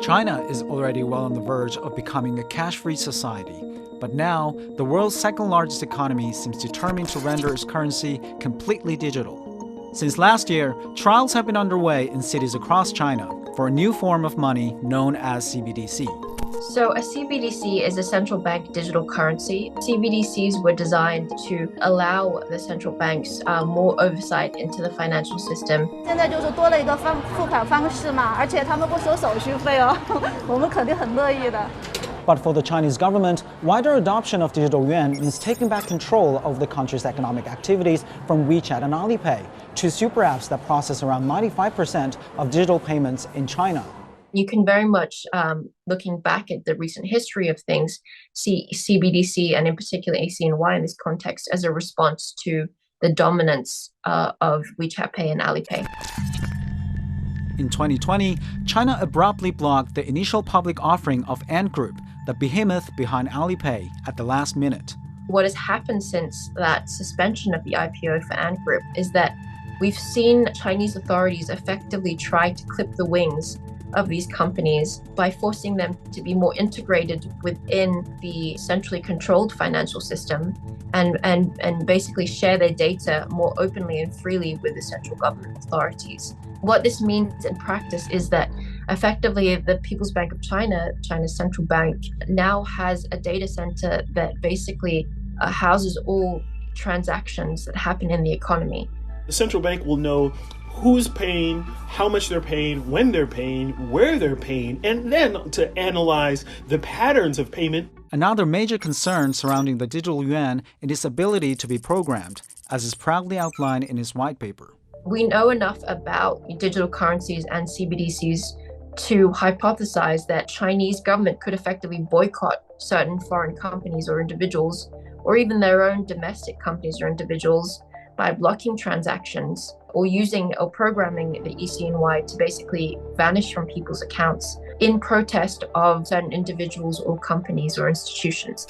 China is already well on the verge of becoming a cash-free society, but now the world's second-largest economy seems determined to render its currency completely digital. Since last year, trials have been underway in cities across China for a new form of money known as CBDC. So a CBDC is a central bank digital currency. CBDCs were designed to allow the central banks more oversight into the financial system. 现在就是多了一个付款方式嘛，而且他们不收手续费哦，我们肯定很乐意的。 But for the Chinese government, wider adoption of digital yuan means taking back control of the country's economic activities from WeChat and Alipay, two super apps that process around 95% of digital payments in China. You can very much, looking back at the recent history of things, see CBDC and in particular ACNY in this context as a response to the dominance of WeChat Pay and Alipay. In 2020, China abruptly blocked the initial public offering of Ant Group, the behemoth behind Alipay, at the last minute. What has happened since that suspension of the IPO for Ant Group is that we've seen Chinese authorities effectively try to clip the wings of these companies by forcing them to be more integrated within the centrally controlled financial system and basically share their data more openly and freely with the central government authorities. What this means in practice is that effectively the People's Bank of China, China's central bank, now has a data center that basically houses all transactions that happen in the economy. The central bank will know who's paying, how much they're paying, when they're paying, where they're paying, and then to analyze the patterns of payment. Another major concern surrounding the digital yuan is its ability to be programmed, as is proudly outlined in its white paper. We know enough about digital currencies and CBDCs to hypothesize that Chinese government could effectively boycott certain foreign companies or individuals, or even their own domestic companies or individuals, by blocking transactions or using or programming the ECNY to basically vanish from people's accounts in protest of certain individuals or companies or institutions.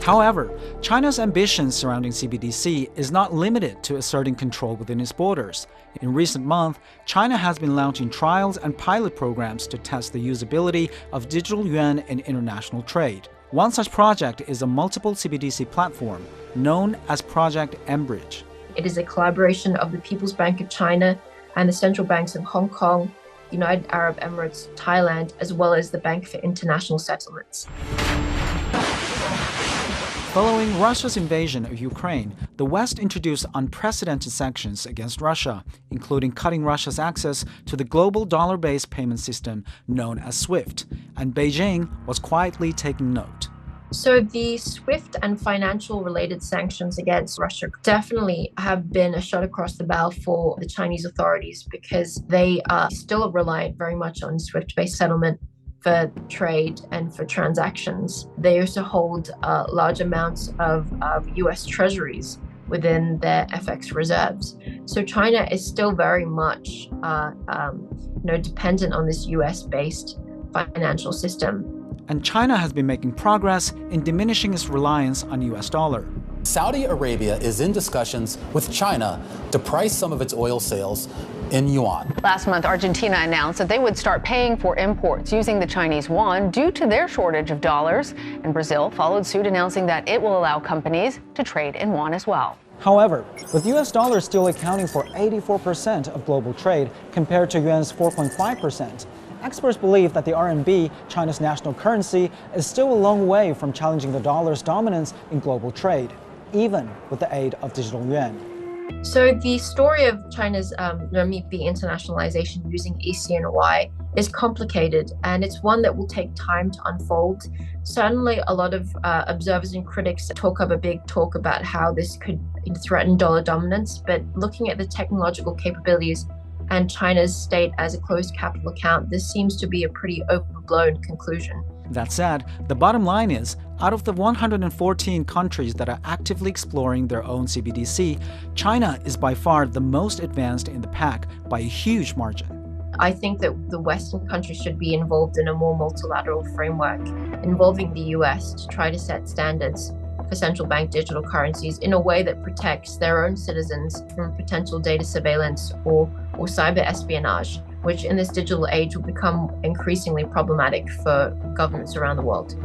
However, China's ambitions surrounding CBDC is not limited to asserting control within its borders. In recent months, China has been launching trials and pilot programs to test the usability of digital yuan in international trade. One such project is a multiple CBDC platform known as Project mBridge. It is a collaboration of the People's Bank of China and the central banks of Hong Kong, United Arab Emirates, Thailand, as well as the Bank for International Settlements. Following Russia's invasion of Ukraine, the West introduced unprecedented sanctions against Russia, including cutting Russia's access to the global dollar-based payment system known as SWIFT, and Beijing was quietly taking note. So the SWIFT and financial-related sanctions against Russia definitely have been a shot across the bow for the Chinese authorities because they are still reliant very much on SWIFT-based settlement for trade and for transactions. They also hold large amounts of US treasuries within their FX reserves. So China is still very much dependent on this US-based financial system. And China has been making progress in diminishing its reliance on US dollar. Saudi Arabia is in discussions with China to price some of its oil sales in yuan. Last month, Argentina announced that they would start paying for imports using the Chinese yuan due to their shortage of dollars. And Brazil followed suit, announcing that it will allow companies to trade in yuan as well. However, with US dollars still accounting for 84% of global trade compared to yuan's 4.5%, experts believe that the RMB, China's national currency, is still a long way from challenging the dollar's dominance in global trade, even with the aid of digital yuan. So the story of China's renminbi internationalization using ECNY is complicated, and it's one that will take time to unfold. Certainly, a lot of observers and critics talk about how this could threaten dollar dominance, but looking at the technological capabilities and China's state as a closed capital account, this seems to be a pretty overblown conclusion. That said, the bottom line is, out of the 114 countries that are actively exploring their own CBDC, China is by far the most advanced in the pack by a huge margin. I think that the Western countries should be involved in a more multilateral framework involving the US to try to set standards for central bank digital currencies in a way that protects their own citizens from potential data surveillance or cyber espionage. which in this digital age will become increasingly problematic for governments around the world.